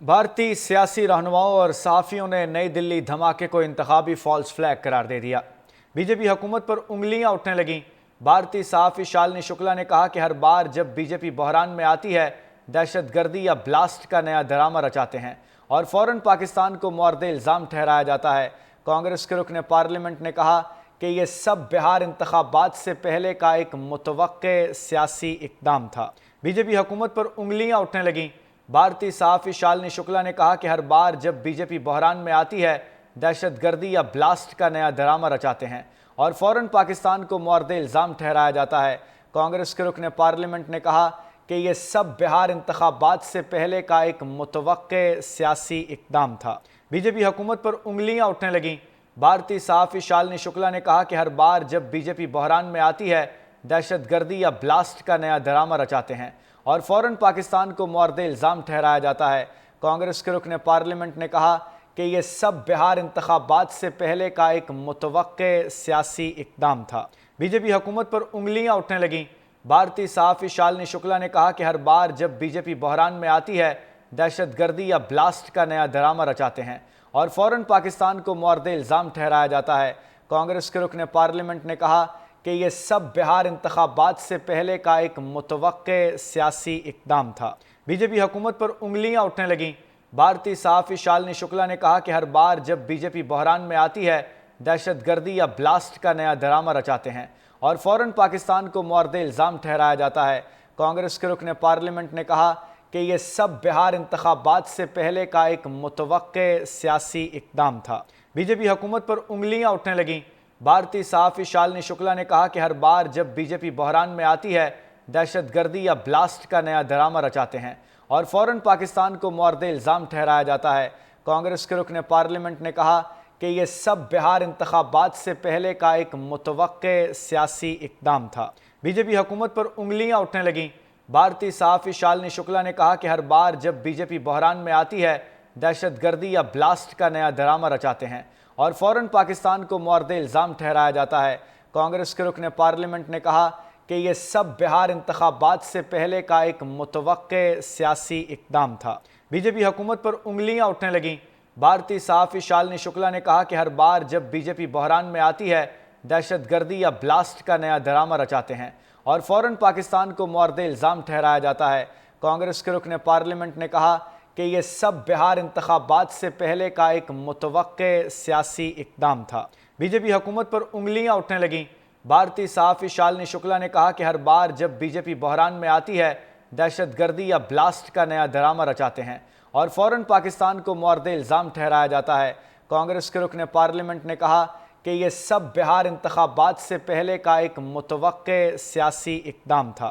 भारतीय सियासी रहनुमाओं और सहाफ़ियों ने नई दिल्ली धमाके को इंतखाबी फॉल्स फ्लैग करार दे दिया। बीजेपी हुकूमत पर उंगलियां उठने लगीं। भारतीय सहाफ़ी शालिनी शुक्ला ने कहा कि हर बार जब बीजेपी बहरान में आती है, दहशतगर्दी या ब्लास्ट का नया ड्रामा रचाते हैं और फ़ौरन पाकिस्तान को मुअर्रद इल्ज़ाम ठहराया जाता है। कांग्रेस के रुकन पार्लियामेंट ने कहा कि ये सब बिहार इंतखाबात से पहले का एक मुतवक्के सियासी इक़दाम था। बीजेपी हुकूमत पर उंगलियां उठने लगीं। भारतीय सहाफ़ी शालिनी शुक्ला ने कहा कि हर बार जब बीजेपी बहरान में आती है, दहशतगर्दी या ब्लास्ट का नया ड्रामा रचाते हैं और फ़ौरन पाकिस्तान को मुअर्रद इल्ज़ाम ठहराया जाता है। कांग्रेस के रुकन पार्लियामेंट ने कहा कि ये सब बिहार इंतखाबात से पहले का एक मुतवक्के सियासी इक़दाम था। बीजेपी हुकूमत पर उंगलियां उठने लगीं। भारतीय सहाफ़ी शालिनी शुक्ला ने कहा कि हर बार जब बीजेपी बहरान में आती है, दहशतगर्दी या ब्लास्ट का नया ड्रामा रचाते हैं और फ़ौरन पाकिस्तान को मुअर्रद इल्ज़ाम ठहराया जाता है। कांग्रेस के रुकन पार्लियामेंट ने कहा कि ये सब बिहार इंतखाबात से पहले का एक मुतवक्के सियासी इक़दाम था। बीजेपी हुकूमत पर उंगलियां उठने लगीं। भारतीय सहाफ़ी शालिनी शुक्ला ने कहा कि हर बार जब बीजेपी बहरान में आती है, दहशतगर्दी या ब्लास्ट का नया ड्रामा रचाते हैं और फ़ौरन पाकिस्तान को मुअर्रद इल्ज़ाम ठहराया जाता है। कांग्रेस के रुकन पार्लियामेंट ने कहा कि ये सब बिहार इंतखाबात से पहले का एक मुतवक्के सियासी इक़दाम था। बीजेपी हुकूमत पर उंगलियां उठने लगीं। भारतीय सहाफ़ी शालिनी शुक्ला ने कहा कि हर बार जब बीजेपी बहरान में आती है, दहशतगर्दी या ब्लास्ट का नया ड्रामा रचाते हैं और फ़ौरन पाकिस्तान को मुअर्रद इल्ज़ाम ठहराया जाता है। कांग्रेस के रुकन पार्लियामेंट ने कहा कि ये सब बिहार इंतखाबात से पहले का एक मुतवक्के सियासी इक़दाम था। बीजेपी हुकूमत पर उंगलियां उठने लगीं। भारतीय सहाफ़ी शालिनी शुक्ला ने कहा कि हर बार जब बीजेपी बहरान में आती है, दहशतगर्दी या ब्लास्ट का नया ड्रामा रचाते हैं और फ़ौरन पाकिस्तान को मुअर्रद इल्ज़ाम ठहराया जाता है। कांग्रेस के रुकन पार्लियामेंट ने कहा कि ये सब बिहार इंतखाबात से पहले का एक मुतवक्के सियासी इक़दाम था। बीजेपी हुकूमत पर उंगलियां उठने लगीं। भारतीय सहाफ़ी शालिनी शुक्ला ने कहा कि हर बार जब बीजेपी बहरान में आती है, दहशतगर्दी या ब्लास्ट का नया ड्रामा रचाते हैं और फ़ौरन पाकिस्तान को मुअर्रद इल्ज़ाम ठहराया जाता है। कांग्रेस के रुकन पार्लियामेंट ने कहा कि ये सब बिहार इंतखाबात से पहले का एक मुतवक्के सियासी इक़दाम था। बीजेपी हुकूमत पर उंगलियां उठने लगीं। भारतीय सहाफ़ी शालिनी शुक्ला ने कहा कि हर बार जब बीजेपी बहरान में आती है, दहशतगर्दी या ब्लास्ट का नया ड्रामा रचाते हैं और फ़ौरन पाकिस्तान को मुअर्रद इल्ज़ाम ठहराया जाता है। कांग्रेस के रुकन पार्लियामेंट ने कहा कि ये सब बिहार इंतखाबात से पहले का एक मुतवक्के सियासी इक़दाम था। बीजेपी हुकूमत पर उंगलियां उठने लगीं। भारतीय सहाफ़ी शालिनी शुक्ला ने कहा कि हर बार जब बीजेपी बहरान में आती है, दहशतगर्दी या ब्लास्ट का नया ड्रामा रचाते हैं और फ़ौरन पाकिस्तान को मुअर्रद इल्ज़ाम ठहराया जाता है। कांग्रेस के रुकन पार्लियामेंट ने कहा कि ये सब बिहार इंतखाबात से पहले का एक मुतवक्के सियासी इक़दाम था।